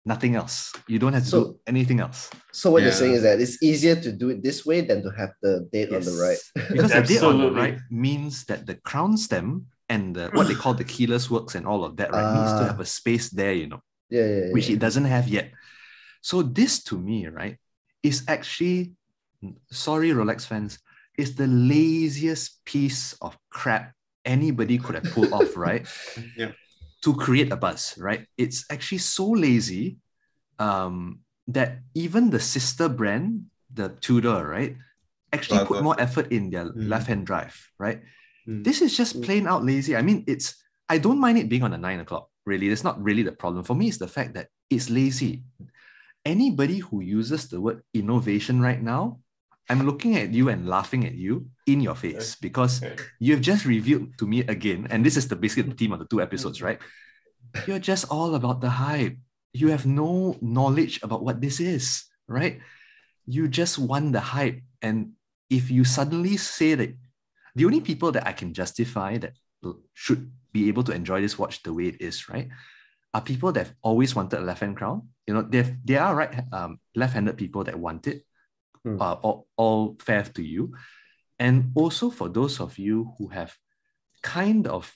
Nothing else. You don't have to do anything else. So what you're saying is that it's easier to do it this way than to have the date on the right. Because the date on the right means that the crown stem and what they call the keyless works and all of that, right, needs to have a space there, you know, which it doesn't have yet. So this to me, right, is actually, sorry, Rolex fans, is the laziest piece of crap anybody could have pulled off, right? Yeah. To create a buzz, right? It's actually so lazy that even the sister brand, the Tudor, right, actually put more effort in their left-hand drive, right? This is just plain out lazy. I mean, I don't mind it being on a 9 o'clock, really. That's not really the problem. For me, it's the fact that it's lazy. Anybody who uses the word innovation right now, I'm looking at you and laughing at you in your face because you've just revealed to me again, and this is basically the theme of the 2 episodes, right? You're just all about the hype. You have no knowledge about what this is, right? You just want the hype. And if you suddenly say that, the only people that I can justify that should be able to enjoy this watch the way it is, right, are people that have always wanted a left-hand crown. You know, there are left-handed people that want it. All fair to you. And also for those of you who have kind of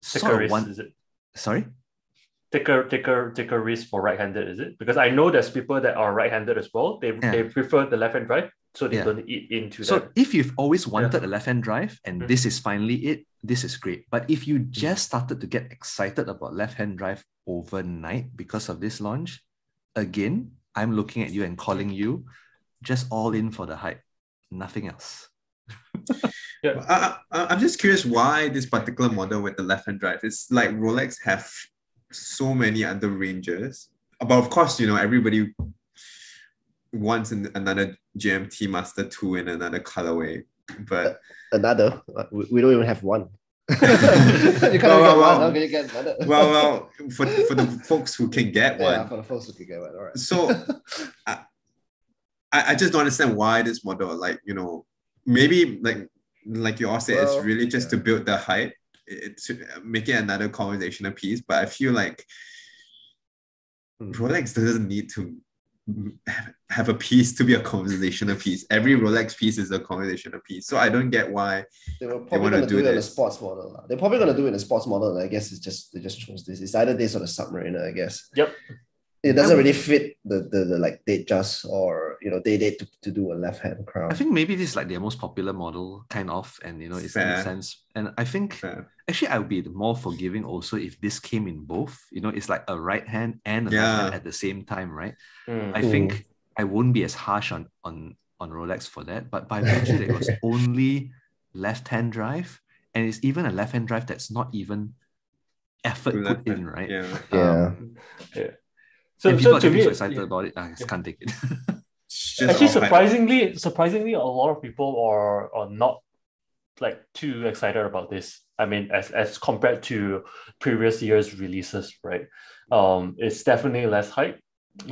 is it? Sorry? Take a risk for right-handed, is it? Because I know there's people that are right-handed as well. They prefer the left-hand drive, so they don't eat into that. So if you've always wanted a left-hand drive and this is finally it, this is great. But if you just started to get excited about left-hand drive overnight because of this launch, again, I'm looking at you and calling you just all in for the hype, nothing else. I'm just curious why this particular model with the left-hand drive. It's like Rolex have so many other ranges, but of course, you know, everybody wants another GMT Master 2 in another colorway. But another, we don't even have one. You can't get one. How can you get another? well, for the folks who can get one. Yeah, for the folks who can get one. All right. So I just don't understand why this model, like, you know, maybe like you all said, it's really just to build the hype, to make it another conversational piece. But I feel like Rolex doesn't need to have a piece to be a conversational piece. Every Rolex piece is a conversational piece. So I don't get why they were probably going to do it in a sports model. They're probably going to do it in a sports model, and I guess they just chose this. It's either this or the Submariner, I guess. Yep. It doesn't really fit the like Datejust or, you know, date to do a left-hand crown. I think maybe this is like their most popular model, kind of, and you know, it's in a sense. And I think actually I would be more forgiving also if this came in both. You know, it's like a right hand and a left hand at the same time, right? I think I wouldn't be as harsh on Rolex for that. But by virtue that it was only left-hand drive, and it's even a left-hand drive that's not even effort put in, right? Yeah. So people are getting so excited about it. I just can't take it. Actually, surprisingly, a lot of people are not like too excited about this. I mean, as compared to previous year's releases, right? It's definitely less hype,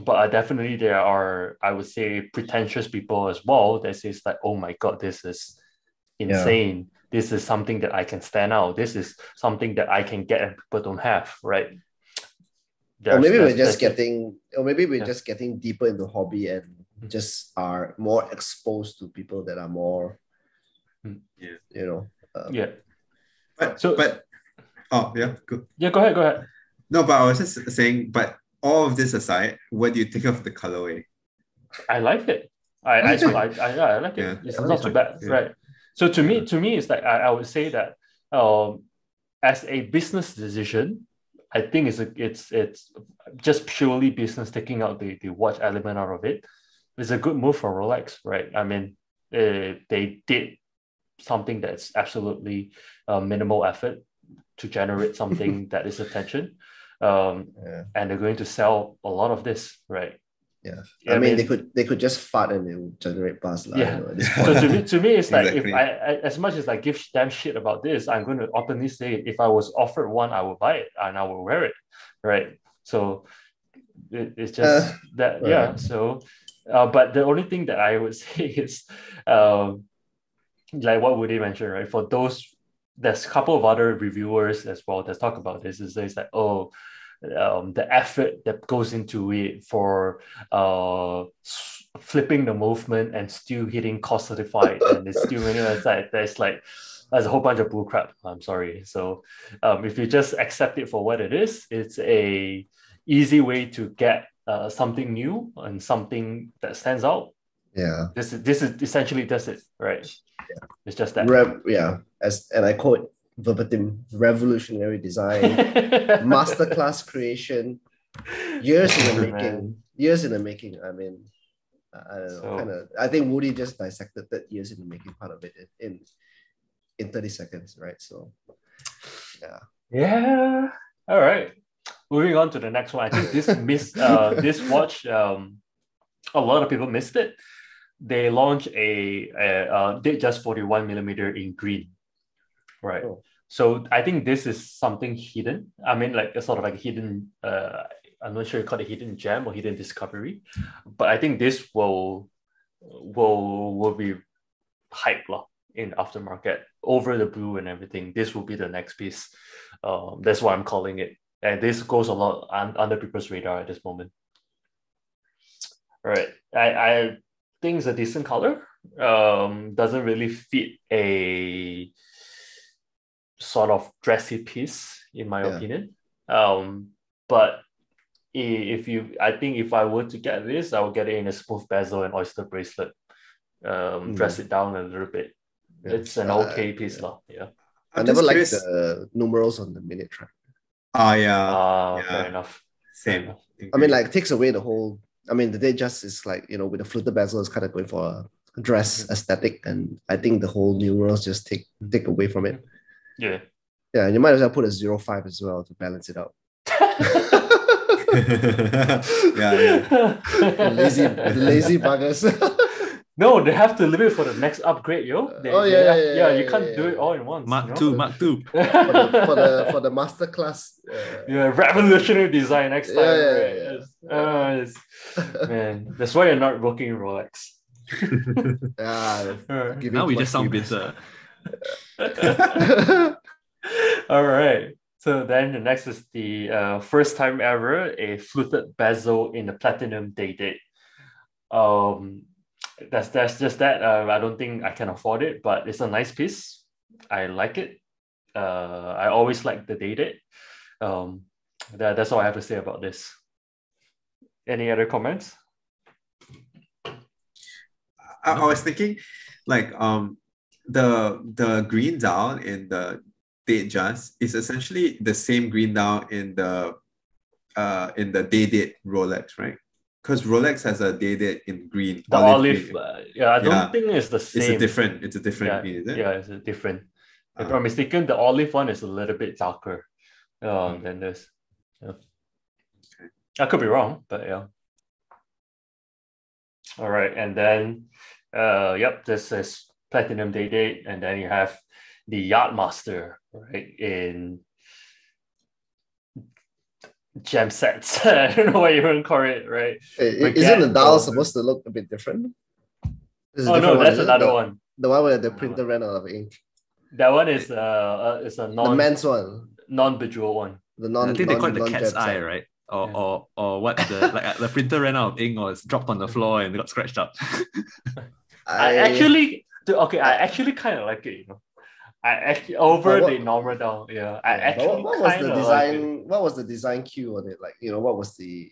but definitely there are, I would say, pretentious people as well that says like, oh my god, this is insane. This is something that I can stand out. This is something that I can get and people don't have, right? Or maybe we're just getting deeper into hobby and just are more exposed to people that are more, you know. Good. Yeah, go ahead. No, but I was just saying, but all of this aside, what do you think of the colorway? I like it. I like it. It's not too bad, right? So to me, it's like I would say that as a business decision, I think it's just purely business, taking out the watch element out of it. It's a good move for Rolex, right? I mean, they did something that's absolutely minimal effort to generate something that is attention, and they're going to sell a lot of this, right? Yeah, I mean they could just fart and it will generate buzz. Yeah. You know, so to me, it's like if I as much as I give them shit about this, I'm going to openly say if I was offered one, I will buy it and I will wear it, right? So it's just that, yeah. So, but the only thing that I would say is, like what Woody mentioned, right? For those, there's a couple of other reviewers as well that talk about this. It's like, oh, the effort that goes into it for flipping the movement and still hitting cost certified, and it's still, there's a whole bunch of bull crap. I'm sorry. So if you just accept it for what it is, it's a easy way to get something new and something that stands out. Yeah. This is essentially just it, right? Yeah. It's just that. And I quote verbatim: revolutionary design, masterclass creation, years in the making. Years in the making. I mean, I don't know. I think Woody just dissected that years in the making part of it in 30 seconds, right? So, yeah. Yeah. All right. Moving on to the next one. I think this watch, a lot of people missed it. They launched a Datejust 41mm in green, right? Oh. So I think this is something hidden. I mean, like it's sort of like a hidden. I'm not sure you call it hidden gem or hidden discovery, but I think this will be hype in aftermarket over the blue and everything. This will be the next piece. That's why I'm calling it. And this goes a lot under people's radar at this moment. All right. I think it's a decent color. Doesn't really fit a sort of dressy piece, in my opinion. But I think if I were to get this, I would get it in a smooth bezel and oyster bracelet. Dress it down a little bit. Yeah. It's an okay piece, yeah. I never liked the numerals on the minute track. Oh yeah. Fair enough. Same. I mean, like, it takes away the whole. I mean, the Datejust is like, with the fluted bezel, is kind of going for a dress aesthetic, and I think the whole numerals just take away from it. Yeah. Yeah, and you might as well put a 0.5 as well to balance it out. yeah. Lazy buggers. No, they have to leave it for the next upgrade, yo. You can't do it all in once. Mark II. for the masterclass. Revolutionary design next time. Man, that's why you're not working in Rolex. Now we just sound bitter. All right. So then the next is the first time ever a fluted bezel in the platinum Day-Date. That's just that. I don't think I can afford it, but it's a nice piece. I like it. I always like the Day-Date. That's all I have to say about this. Any other comments? I was thinking, like, the green dial in the Datejust is essentially the same green dial in the Day-Date Rolex, right? Because Rolex has a Day-Date in green. The olive green. I don't think it's the same. It's a different green, is it? Yeah, it's a different. If I'm mistaken, the olive one is a little bit darker than this. Yeah. Okay. I could be wrong, but yeah. All right, and then this is Platinum Day-Date, and then you have the Yachtmaster, right, in gem sets. I don't know what you want to call it, right? Isn't the dial supposed to look a bit different? Oh no, that's another one. The one where the printer ran out of ink. That one is a the men's one, non-bejeweled one. I think they call it the cat's eye, right? Or what the printer ran out of ink, or it's dropped on the floor and it got scratched up. I actually kind of like it, I actually over the normal down. Yeah, I actually. What was the design? What was the design cue on it? Like, what was the?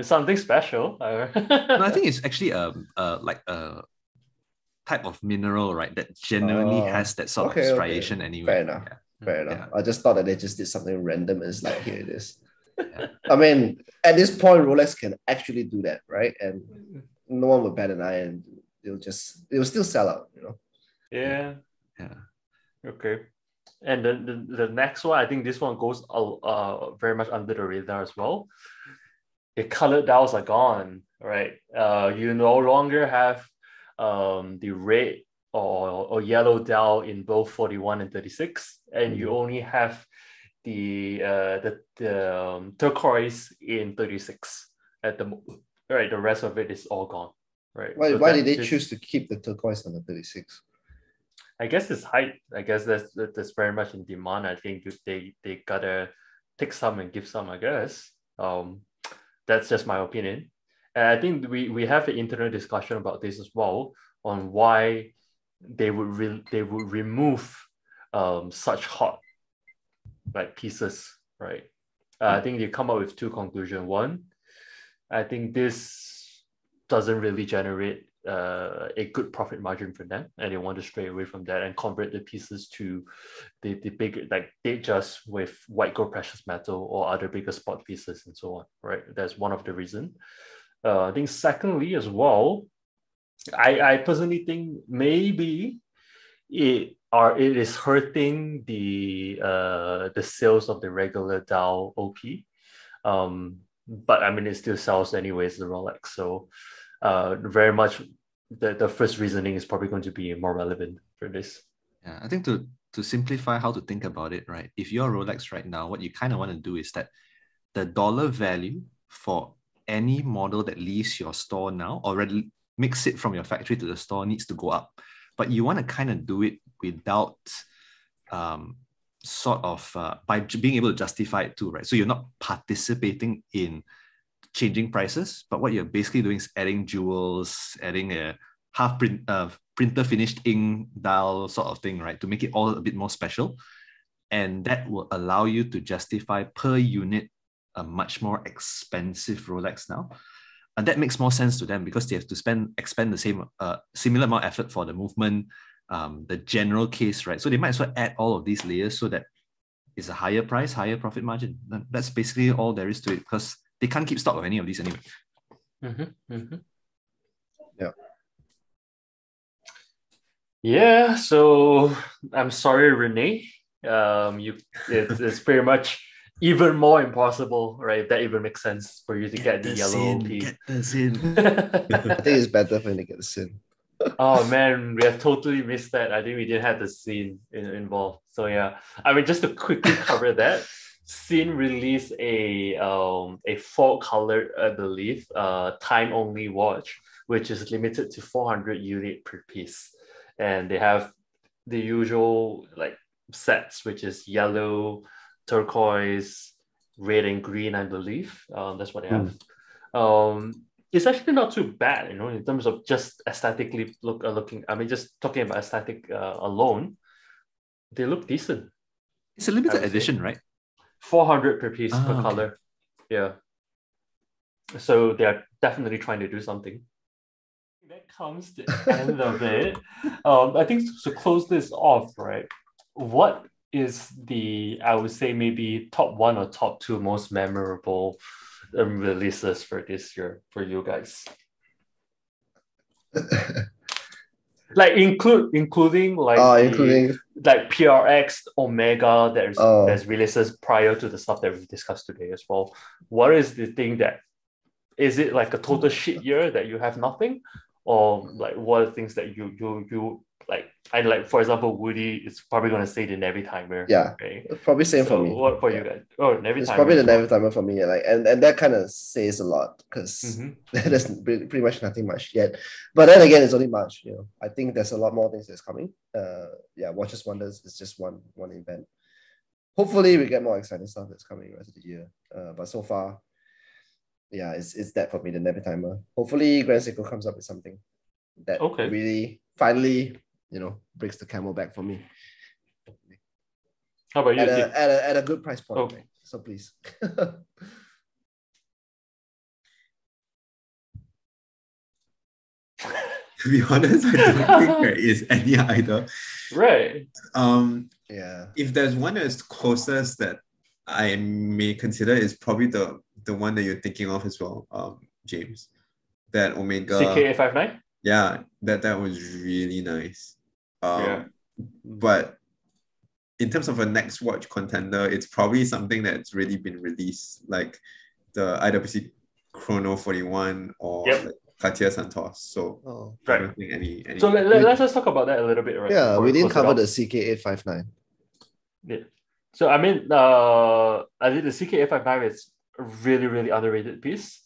Something special. No, I think it's actually like a type of mineral, right? That genuinely has that sort of striation anyway. Fair enough. Fair enough. I just thought that they just did something random. And it's like, here it is. I mean, at this point, Rolex can actually do that, right? And no one would bat an eye, and it'll still sell out, Yeah. Okay. And then the next one, I think this one goes very much under the radar as well. The colored dials are gone, right? You no longer have the red or yellow dial in both 41 and 36, and you only have the turquoise in 36 at the moment. Right, the rest of it is all gone. Right. Why did they choose to keep the turquoise on the 36? I guess it's hype. I guess that's very much in demand. I think they gotta take some and give some, I guess. That's just my opinion. And I think we have an internal discussion about this as well, on why they would remove such hot like pieces, right? I think they come up with two conclusions. One, I think this doesn't really generate a good profit margin for them, and they want to stray away from that and convert the pieces to the bigger, like Datejust with white gold precious metal or other bigger spot pieces and so on, right? That's one of the reasons. I think secondly as well, I personally think maybe it is hurting the sales of the regular dial OP. But I mean, it still sells anyways, the Rolex. So very much the first reasoning is probably going to be more relevant for this. Yeah, I think to simplify how to think about it, right? If you're Rolex right now, what you kind of want to do is that the dollar value for any model that leaves your store now, or mix it from your factory to the store, needs to go up. But you want to kind of do it without by being able to justify it too, right? So you're not participating in changing prices, but what you're basically doing is adding jewels, adding a printer finished ink dial sort of thing, right? To make it all a bit more special. And that will allow you to justify per unit a much more expensive Rolex now. And that makes more sense to them because they have to expend the same similar amount of effort for the movement, the general case, right? So they might as well add all of these layers so that it's a higher price, higher profit margin. That's basically all there is to it because they can't keep stock of any of these anyway. Yeah. Yeah, so I'm sorry, Renee. It's pretty much even more impossible, right? If that even makes sense for you to get the yellow OP. Get the sin. I think it's better for you to get the sin. Oh man, we have totally missed that. I think we didn't have the scene involved. So yeah, I mean, just to quickly cover that, Scene released a 4-color, I believe, time only watch, which is limited to 400 unit per piece, and they have the usual like sets, which is yellow, turquoise, red, and green, I believe. That's what they have. It's actually not too bad, in terms of just aesthetically looking. I mean, just talking about aesthetic alone, they look decent. It's a limited edition, right? 400 per piece per okay. color. Yeah. So they're definitely trying to do something. That comes to the end of it. I think to close this off, right? What is I would say maybe top 1 or top 2 most memorable releases for this year for you guys? Like including like including like PRX, Omega, there's releases prior to the stuff that we've discussed today as well. What is the thing that is it like a total shit year that you have nothing, or like what are things that you like? I like, for example, Woody is probably going to say the Navy Timer. Yeah, right? Probably same for me. What for you guys? Oh, Navy Timer. It's probably the Navy Timer for me. Like, and that kind of says a lot because there's pretty much nothing much yet. But then again, it's only March. I think there's a lot more things that's coming. Watches Wonders is just one event. Hopefully, we get more exciting stuff that's coming the rest of the year. But so far, yeah, it's that for me, the Navy Timer. Hopefully, Grand Seiko comes up with something that really finally, breaks the camel back for me. How about you? At a good price point, right? So please. To be honest, I don't think there is any either. Right. If there's one that's closest that I may consider, is probably the one that you're thinking of as well, James. That Omega CK859? Yeah, that was really nice. But in terms of a next watch contender, it's probably something that's really been released, like the IWC Chrono 41 or like Cartier Santos. So I don't think any. So let's just talk about that a little bit, right? Yeah, we didn't cover the CK859. Yeah. So I mean, I think the CK859 is a really, really underrated piece.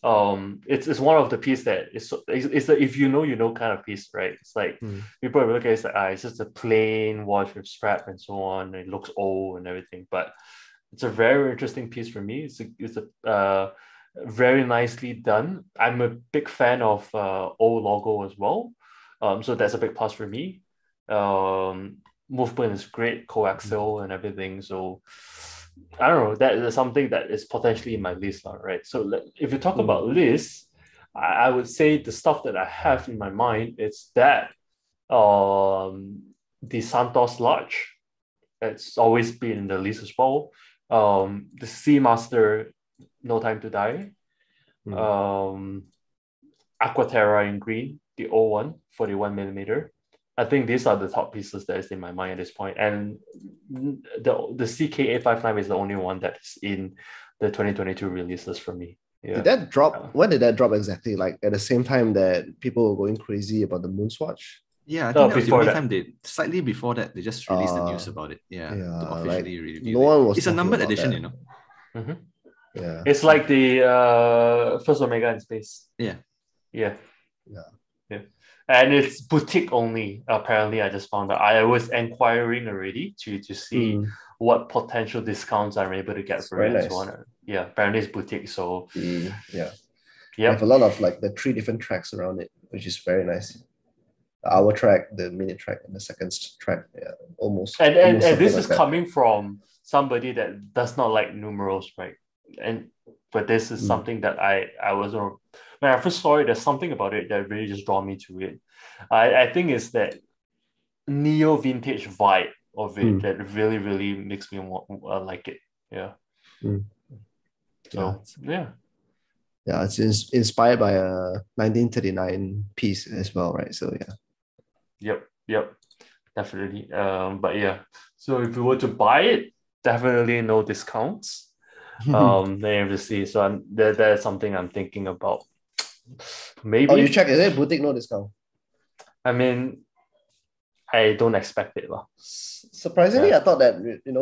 It's one of the piece that it's the if you know kind of piece, right? It's like people look at it, it's like it's just a plain watch with strap and so on. And it looks old and everything, but it's a very interesting piece for me. It's a very nicely done. I'm a big fan of old logo as well. So that's a big plus for me. Movement is great, coaxial and everything. So I don't know. That is something that is potentially in my list, right? So if you talk about lists, I would say the stuff that I have in my mind is that the Santos Large. It's always been in the list as well. The Seamaster, No Time to Die. Aquaterra in green, the old one, 41mm. I think these are the top pieces that is in my mind at this point. And the CK859 is the only one that's in the 2022 releases for me. Yeah. Did that drop? When did that drop exactly? Like at the same time that people were going crazy about the Moonswatch? Yeah, I think that was the only time slightly before that, they just released the news about it. Yeah, to officially review no one was it's a numbered edition, you know. Mm-hmm. Yeah. It's like the first Omega in space. Yeah. And it's boutique only. Apparently, I just found out. I was inquiring already to see what potential discounts I'm able to get for it. Nice. So on. Yeah, apparently it's boutique. So you have a lot of like the 3 different tracks around it, which is very nice. The hour track, the minute track, and the seconds track. Yeah, almost. And this like is coming from somebody that does not like numerals, right? But this is something that I wasn't. When I first saw it, there's something about it that really just draw me to it. I think it's that neo vintage vibe of it that really, really makes me like it. Yeah. So yeah, it's inspired by a 1939 piece as well, right? So Yep, definitely. But yeah, so if you were to buy it, definitely no discounts. Then you have to see. So that's something I'm thinking about. Maybe. Oh, you check, is it boutique no discount? I mean, I don't expect it. Surprisingly, I thought that,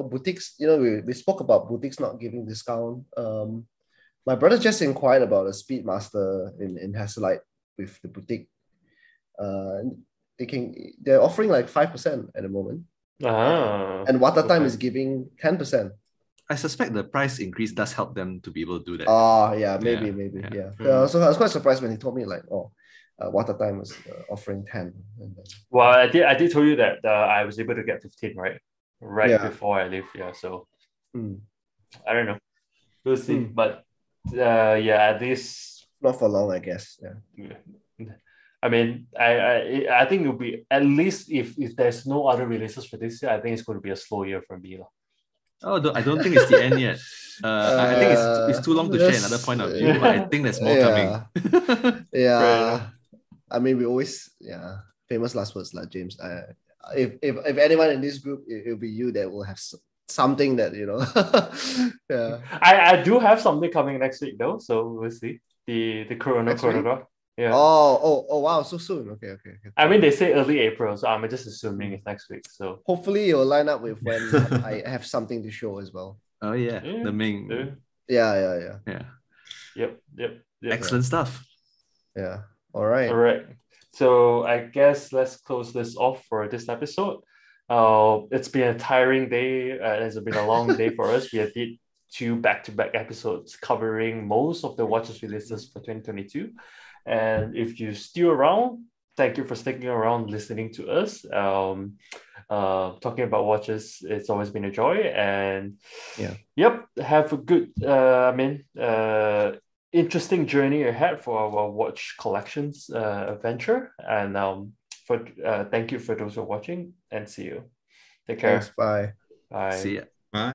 boutiques, we spoke about boutiques not giving discount. My brother just inquired about a Speedmaster in Hasselite with the boutique. They're offering like 5% at the moment. And Water Time is giving 10%. I suspect the price increase does help them to be able to do that. Maybe. So I was quite surprised when he told me like, Water Time was offering 10. Well, I did tell you that I was able to get 15, right? Before I leave. Yeah, so I don't know. We'll see. But at least not for long, I guess. I mean, I think it'll be, at least if there's no other releases for this year, I think it's going to be a slow year for me. Oh, I don't think it's the end yet. I think it's too long to share another point of view, but I think there's more coming. I mean, we always, famous last words, like James. If anyone in this group, it'll be you that will have something that, I do have something coming next week though, so we'll see. The chronograph. Yeah. Oh wow, so soon. Okay. I mean, they say early April, so I'm just assuming it's next week. So hopefully it'll line up with when I have something to show as well. Oh yeah. The main. Yeah. Yep. Excellent stuff. Yeah. All right. So I guess let's close this off for this episode. It's been a tiring day. It's been a long day for us. We have did 2 back-to-back episodes covering most of the watches releases for 2022. And if you're still around, thank you for sticking around listening to us. Talking about watches, it's always been a joy. And have a good interesting journey ahead for our watch collections adventure. And thank you for those who are watching, and see you. Take care. Thanks, bye. See ya. Bye.